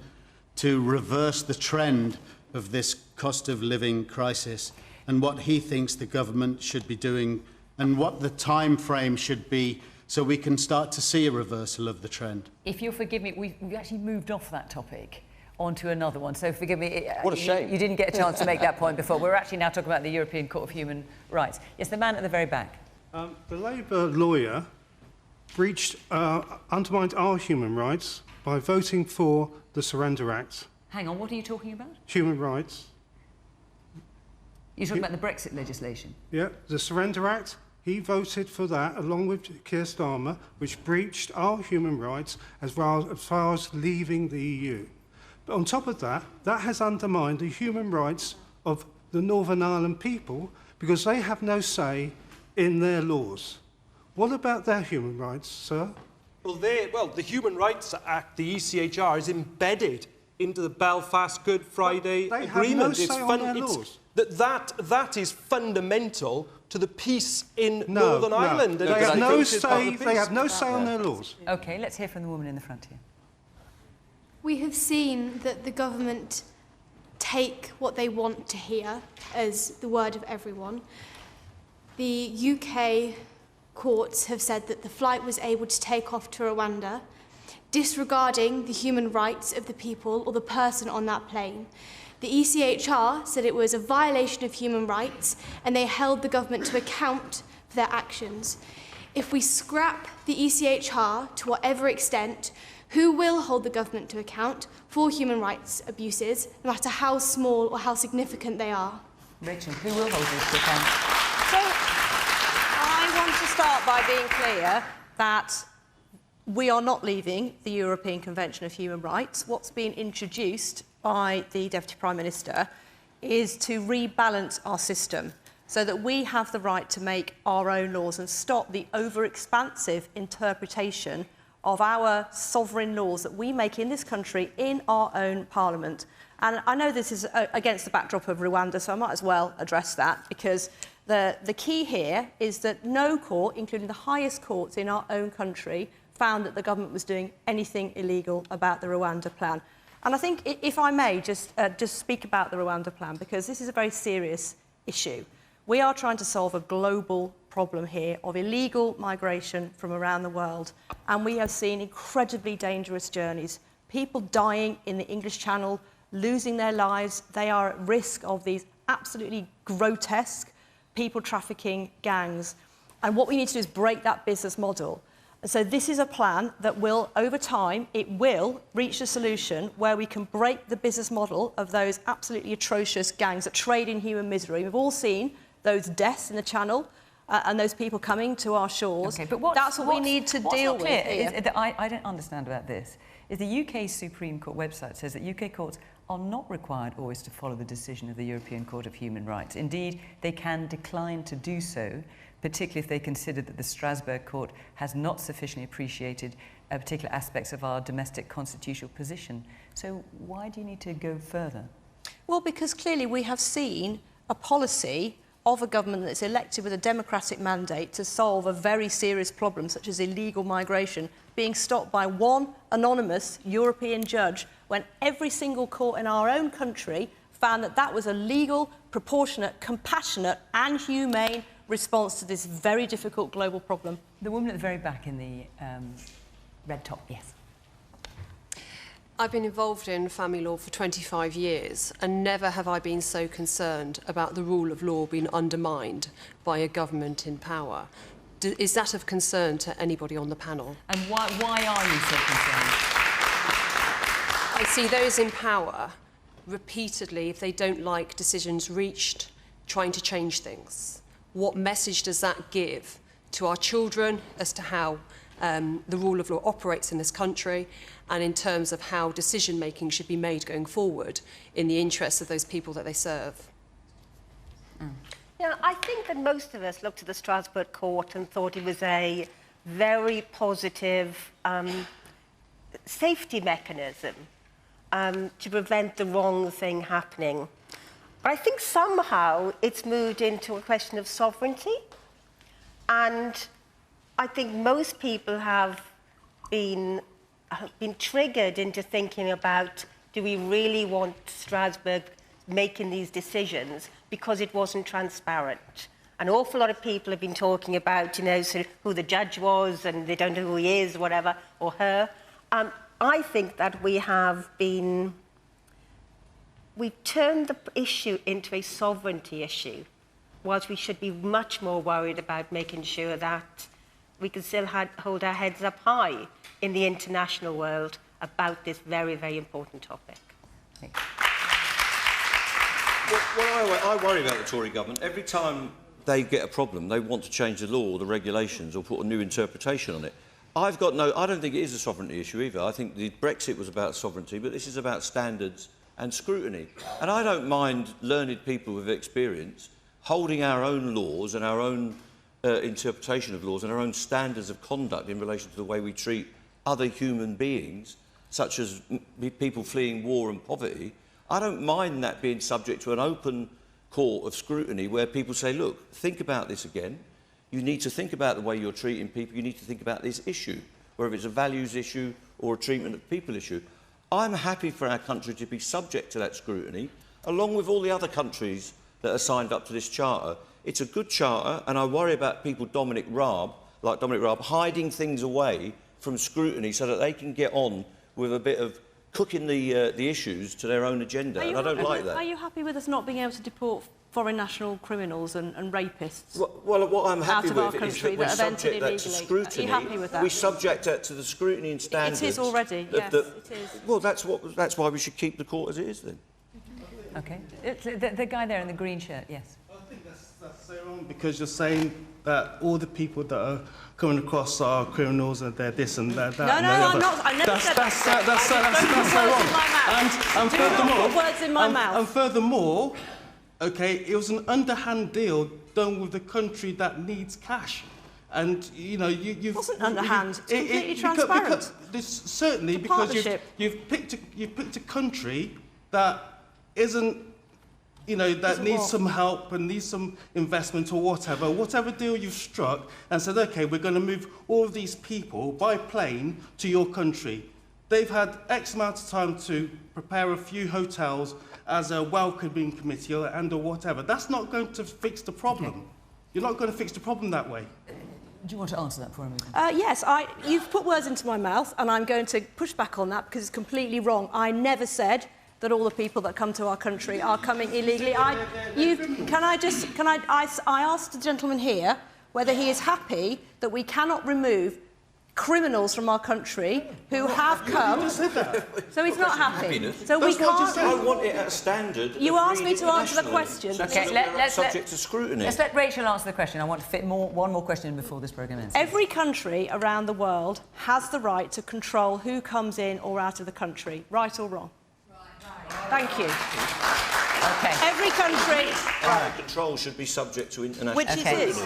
to reverse the trend of this cost of living crisis, and what he thinks the government should be doing, and what the time frame should be so we can start to see a reversal of the trend. If you'll forgive me, we've actually moved off that topic onto another one, so forgive me. What a shame. You didn't get a chance to make that point before. We're actually now talking about the European Court of Human Rights. Yes, the man at the very back. The Labour lawyer undermined our human rights by voting for the Surrender Act. Hang on, what are you talking about? Human rights. You're talking about the Brexit legislation? Yeah, the Surrender Act. He voted for that, along with Keir Starmer, which breached our human rights as far as leaving the EU. But on top of that, that has undermined the human rights of the Northern Ireland people because they have no say in their laws. What about their human rights, sir? Well, the Human Rights Act, the ECHR, is embedded into the Belfast Good Friday Agreement. Have no say on their laws. That is fundamental to the peace in Northern Ireland. They have no say. They have no say on their laws. Okay, let's hear from the woman in the front here. We have seen that the government take what they want to hear as the word of everyone. The UK courts have said that the flight was able to take off to Rwanda, disregarding the human rights of the people or the person on that plane. The ECHR said it was a violation of human rights, and they held the government to account for their actions. If we scrap the ECHR to whatever extent, who will hold the government to account for human rights abuses, no matter how small or how significant they are? Rachel, who will hold this to account? So, I want to start by being clear that we are not leaving the European Convention of Human Rights. What's been introduced by the Deputy Prime Minister is to rebalance our system so that we have the right to make our own laws and stop the over-expansive interpretation of our sovereign laws that we make in this country in our own parliament. And I know this is against the backdrop of Rwanda, so I might as well address that, because the key here is that no court, including the highest courts in our own country, found that the government was doing anything illegal about the Rwanda plan. And I think, if I may, just speak about the Rwanda plan, because this is a very serious issue. We are trying to solve a global problem here of illegal migration from around the world, and we have seen incredibly dangerous journeys. People dying in the English Channel, losing their lives. They are at risk of these absolutely grotesque people trafficking gangs. And what we need to do is break that business model. So this is a plan that will, over time, it will reach a solution where we can break the business model of those absolutely atrocious gangs that trade in human misery. We've all seen those deaths in the Channel and those people coming to our shores. Okay, but that's what we need to deal with here. I don't understand about this. Is the UK Supreme Court website says that UK courts are not required always to follow the decision of the European Court of Human Rights. Indeed, they can decline to do so, particularly if they consider that the Strasbourg Court has not sufficiently appreciated particular aspects of our domestic constitutional position. So why do you need to go further? Well, because clearly we have seen a policy of a government that's elected with a democratic mandate to solve a very serious problem, such as illegal migration, being stopped by one anonymous European judge when every single court in our own country found that that was a legal, proportionate, compassionate and humane response to this very difficult global problem. The woman at the very back in the red top, yes. I've been involved in family law for 25 years and never have I been so concerned about the rule of law being undermined by a government in power. Is that of concern to anybody on the panel? And why are you so concerned? I see those in power repeatedly, if they don't like decisions reached, trying to change things. What message does that give to our children as to how the rule of law operates in this country and in terms of how decision-making should be made going forward in the interests of those people that they serve? Yeah, I think that most of us looked at the Strasbourg Court and thought it was a very positive safety mechanism to prevent the wrong thing happening. But I think somehow it's moved into a question of sovereignty. And I think most people have been triggered into thinking about, do we really want Strasbourg making these decisions because it wasn't transparent? An awful lot of people have been talking about, sort of who the judge was and they don't know who he is, whatever, or her. I think that we've turned the issue into a sovereignty issue, whilst we should be much more worried about making sure that we can still hold our heads up high in the international world about this very, very important topic. I worry about the Tory government. Every time they get a problem, they want to change the law or the regulations or put a new interpretation on it. I don't think it is a sovereignty issue either. I think the Brexit was about sovereignty, but this is about standards and scrutiny. And I don't mind learned people with experience holding our own laws and our own interpretation of laws and our own standards of conduct in relation to the way we treat other human beings, such as people fleeing war and poverty. I don't mind that being subject to an open court of scrutiny where people say, look, think about this again. You need to think about the way you're treating people. You need to think about this issue, whether it's a values issue or a treatment of people issue. I'm happy for our country to be subject to that scrutiny, along with all the other countries that are signed up to this charter. It's a good charter, and I worry about people like Dominic Raab, hiding things away from scrutiny so that they can get on with a bit of cooking the issues to their own agenda, and I don't like that. Are you happy with us not being able to deport foreign national criminals and rapists well, what I'm happy out of our with country is that we that have entered subject that illegally? to scrutiny. Are you happy with that? We subject that to the scrutiny and standards. It is already, yes, it is. Well, that's why we should keep the court as it is then. Okay. The guy there in the green shirt, yes. I think that's so wrong, because you're saying that all the people that are coming across are criminals and they're this and that. No, I'm not. I never said that. That's so wrong. Do not put words in my mouth. And furthermore, okay, it was an underhand deal done with the country that needs cash. And, you've... It wasn't underhand. It's completely transparent. Certainly, because you've picked a country that isn't, that needs some help and needs some investment or whatever deal you've struck, and said, OK, we're going to move all of these people by plane to your country. They've had X amount of time to prepare a few hotels as a welcoming committee or whatever. That's not going to fix the problem. Okay. You're not going to fix the problem that way. Do you want to answer that for me? Yes, you've put words into my mouth, and I'm going to push back on that because it's completely wrong. I never said that all the people that come to our country are coming illegally. I asked the gentleman here whether he is happy that we cannot remove criminals from our country who have come. So he's not happy. So we That's not just- can't. I want it at a standard. You asked me to answer the nationally. question. So Okay, it's subject to scrutiny. Let's let Rachel answer the question. I want to fit one more question in before this programme ends. Every country around the world has the right to control who comes in or out of the country, right or wrong? Thank you. Okay. Every country. Control should be subject to international Which it is.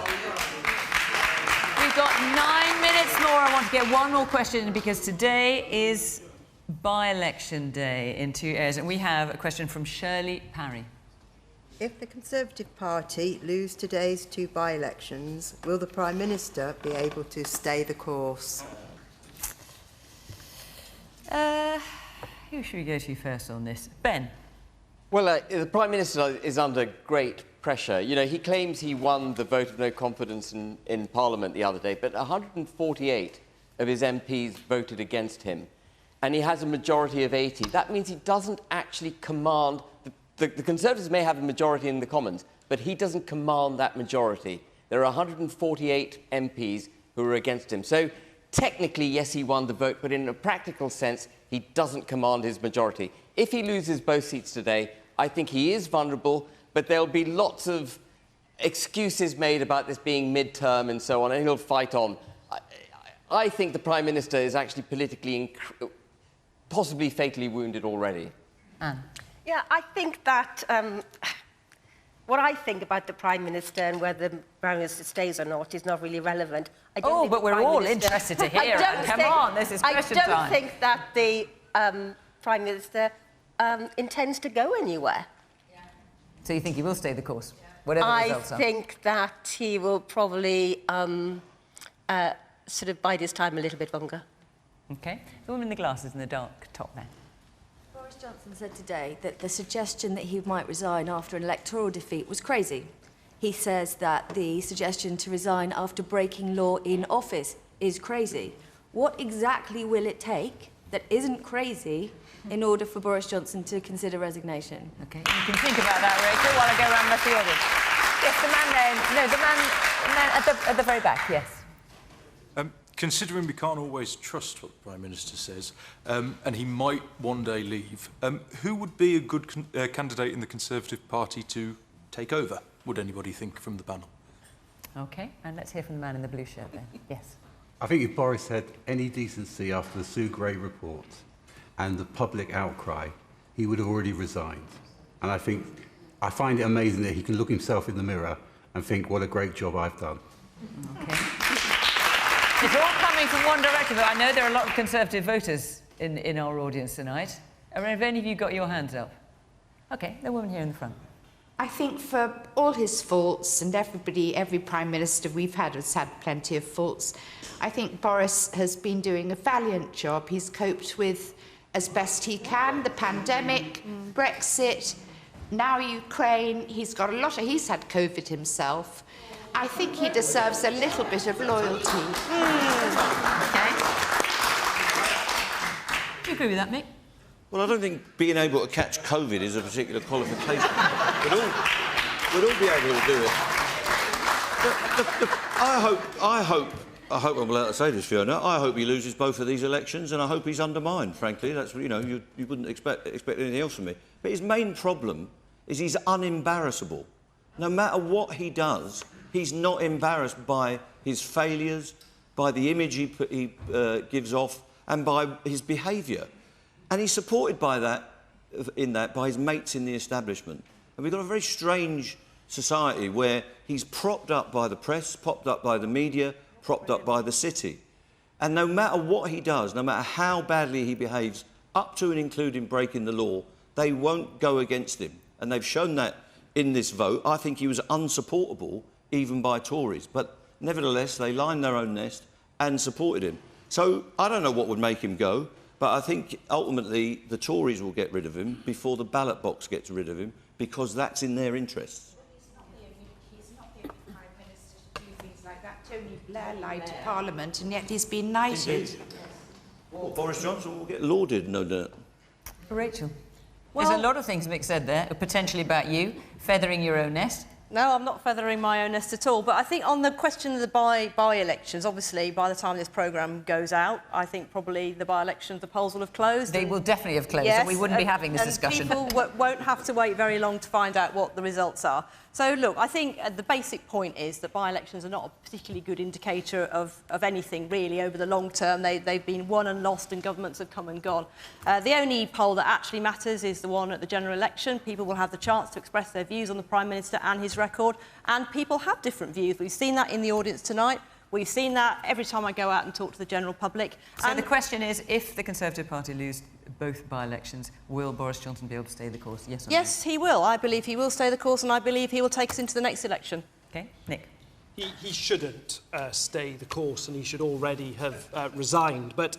We've got 9 minutes more. I want to get one more question in because today is by-election day in 2 areas. And we have a question from Shirley Parry. If the Conservative Party lose today's 2 by-elections, will the Prime Minister be able to stay the course? Who should we go to first on this? Ben. Well, the Prime Minister is under great pressure. You know, he claims he won the vote of no confidence in Parliament the other day, but 148 of his MPs voted against him, and he has a majority of 80. That means he doesn't actually command... The Conservatives may have a majority in the Commons, but he doesn't command that majority. There are 148 MPs who are against him. So, technically, yes, he won the vote, but in a practical sense, he doesn't command his majority. If he loses both seats today, I think he is vulnerable, but there'll be lots of excuses made about this being mid-term and so on, and he'll fight on. I think the Prime Minister is actually politically, possibly fatally wounded already. Anne. Yeah, I think that what I think about the Prime Minister and whether the Prime Minister stays or not is not really relevant. I don't think but the we're Prime all Minister- interested to hear. I don't Come think- on, this is question I don't time. think that the Prime Minister intends to go anywhere. So you think he will stay the course, whatever the I results are? think that he will probably sort of bide his time a little bit longer. OK. The woman in the glasses in the dark top there. Boris Johnson said today that the suggestion that he might resign after an electoral defeat was crazy. He says that the suggestion to resign after breaking law in office is crazy. What exactly will it take that isn't crazy in order for Boris Johnson to consider resignation? OK, you can think about that, Rachel, while I go around the rest of the audience. Yes, the man there. No, the man at the very back, yes. Considering we can't always trust what the Prime Minister says, and he might one day leave, who would be a good candidate in the Conservative Party to take over, would anybody think from the panel? OK, and let's hear from the man in the blue shirt there. Yes. I think if Boris had any decency after the Sue Gray report and the public outcry, he would have already resigned. And I find it amazing that he can look himself in the mirror and think, what a great job I've done. OK. It's all coming from one direction, but I know there are a lot of Conservative voters in our audience tonight. Have any of you got your hands up? OK, the woman here in the front. I think for all his faults, and every Prime Minister we've had has had plenty of faults, I think Boris has been doing a valiant job. He's coped with, as best he can, the pandemic, Brexit, now Ukraine. He's had COVID himself. I think he deserves a little bit of loyalty. OK. Do you agree with that, Mick? Well, I don't think being able to catch COVID is a particular qualification. We'd all be able to do it. I hope I'm allowed to say this, Fiona. I hope he loses both of these elections, and I hope he's undermined. Frankly, that's you wouldn't expect anything else from me. But his main problem is he's unembarrassable. No matter what he does, he's not embarrassed by his failures, by the image he gives off, and by his behaviour. And he's supported by by his mates in the establishment. And we've got a very strange society where he's propped up by the press, propped up by the media, propped up by the city. And no matter what he does, no matter how badly he behaves, up to and including breaking the law, they won't go against him. And they've shown that in this vote. I think he was unsupportable, even by Tories. But nevertheless, they lined their own nest and supported him. So I don't know what would make him go, but I think ultimately the Tories will get rid of him before the ballot box gets rid of him, because that's in their interests. He's not the only Prime Minister to do things like that. Tony Blair lied to Parliament, and yet he's been knighted. Well, Boris Johnson will get lauded, no doubt. Rachel, there's a lot of things Mick said there, potentially about you, feathering your own nest. No, I'm not feathering my own nest at all. But I think on the question of the by-elections, obviously, by the time this programme goes out, I think probably the by-elections, the polls will have closed. They will definitely have closed, yes, and we wouldn't be having this and discussion. People won't have to wait very long to find out what the results are. So, look, I think the basic point is that by-elections are not a particularly good indicator of anything, really, over the long term. They've been won and lost, and governments have come and gone. The only poll that actually matters is the one at the general election. People will have the chance to express their views on the Prime Minister and his record, and people have different views. We've seen that in the audience tonight. We've seen that every time I go out and talk to the general public. So the question is, if the Conservative Party lose both by-elections, will Boris Johnson be able to stay the course? Yes or no? Yes, he will. I believe he will stay the course, and I believe he will take us into the next election. OK. Nick? He shouldn't stay the course, and he should already have resigned. But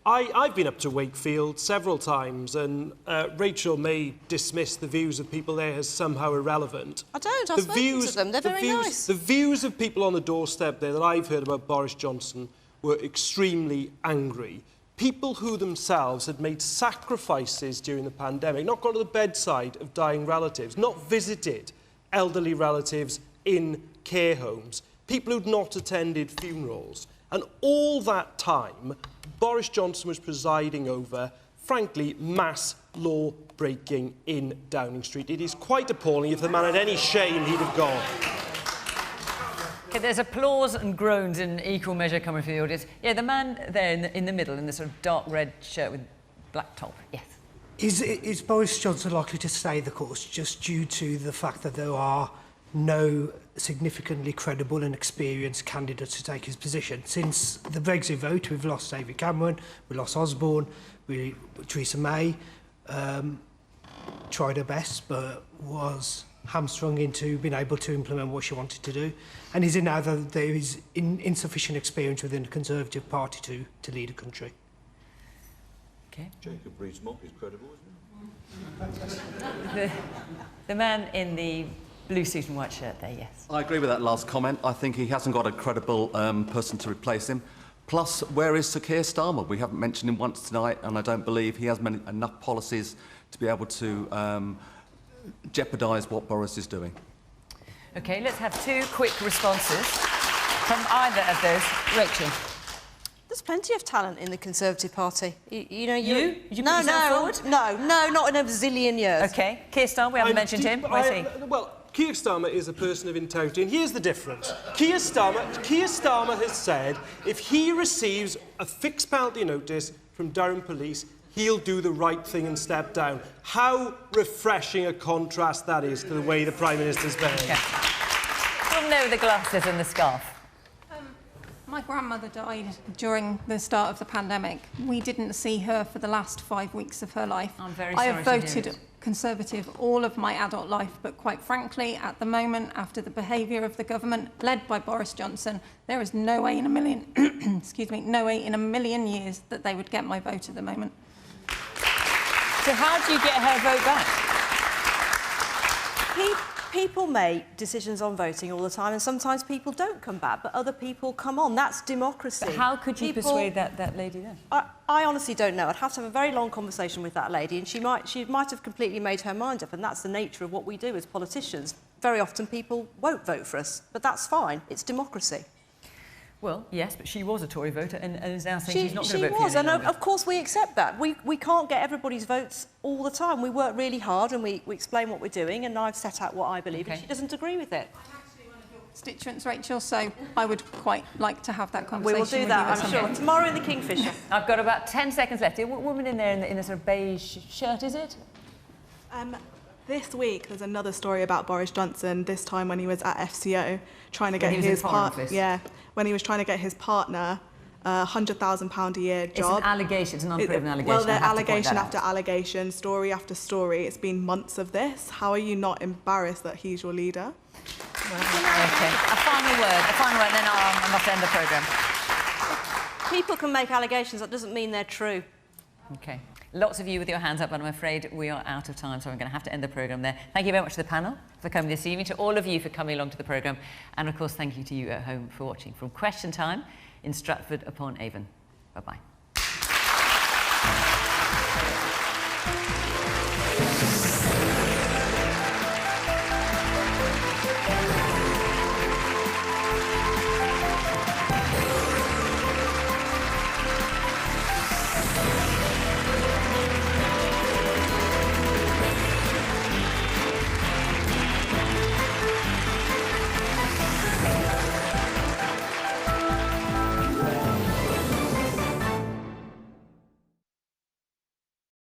I've been up to Wakefield several times, and Rachel may dismiss the views of people there as somehow irrelevant. I don't. I've spoken to them. They're very nice. The views of people on the doorstep there that I've heard about Boris Johnson were extremely angry. People who themselves had made sacrifices during the pandemic, not gone to the bedside of dying relatives, not visited elderly relatives in care homes, people who'd not attended funerals. And all that time, Boris Johnson was presiding over, frankly, mass law breaking in Downing Street. It is quite appalling. If the man had any shame, he'd have gone. Okay, there's applause and groans in equal measure coming from the audience. Yeah, the man there in the middle, in the sort of dark red shirt with black top. Yes. Is Boris Johnson likely to stay the course just due to the fact that there are no significantly credible and experienced candidates to take his position? Since the Brexit vote, we've lost David Cameron, we lost Osborne, Theresa May tried her best but was hamstrung into being able to implement what she wanted to do. And is it now that there is insufficient experience within the Conservative Party to lead a country? Okay. Jacob Rees-Mogg is credible, isn't The man in the blue suit and white shirt there, yes. I agree with that last comment. I think he hasn't got a credible person to replace him. Plus, where is Sir Keir Starmer? We haven't mentioned him once tonight, and I don't believe he has enough policies to be able to jeopardise what Boris is doing. OK, let's have two quick responses from either of those. Rachel? There's plenty of talent in the Conservative Party. You know, you put no, yourself forward? No, not in a zillion years. OK, Keir Starmer, we haven't mentioned him. Where's he? Well, Keir Starmer is a person of integrity, and here's the difference. Keir Starmer has said if he receives a fixed penalty notice from Durham Police, he'll do the right thing and step down. How refreshing a contrast that is to the way the Prime Minister's behaved. Okay. We'll know the glasses and the scarf. My grandmother died during the start of the pandemic. We didn't see her for the last 5 weeks of her life. I'm very I sorry have to hear voted it. Conservative all of my adult life, but quite frankly, at the moment, after the behaviour of the government led by Boris Johnson, there is no way in a million, excuse me, no way in a million years that they would get my vote at the moment. So how do you get her vote back? People make decisions on voting all the time, and sometimes people don't come back, but other people come on. That's democracy. But how could you persuade that lady then? I honestly don't know. I'd have to have a very long conversation with that lady, and she might have completely made her mind up, and that's the nature of what we do as politicians. Very often people won't vote for us, but that's fine. It's democracy. Well, yes, but she was a Tory voter and is now saying she's not going to vote for you She was, any and longer. of course we accept that. We can't get everybody's votes all the time. We work really hard and we explain what we're doing, and I've set out what I believe, and she doesn't agree with it. Constituents, Rachel, so I would quite like to have that conversation. We will do that, I'm sure. Tomorrow in the Kingfisher. I've got about 10 seconds left. A woman in there in a sort of beige shirt, is it? This week, there's another story about Boris Johnson, this time when he was at FCO, trying to get his partner. Yeah, when he was trying to get his partner a £100,000 a year job. It's an allegation, it's an unproven allegation. Well, they're allegation after allegation, story after story. It's been months of this. How are you not embarrassed that he's your leader? Okay, a final word, then I must end the programme. People can make allegations, that doesn't mean they're true. Okay. Lots of you with your hands up, but I'm afraid we are out of time, so I'm going to have to end the programme there. Thank you very much to the panel for coming this evening, to all of you for coming along to the programme, and of course thank you to you at home for watching from Question Time in Stratford-upon-Avon. Bye-bye.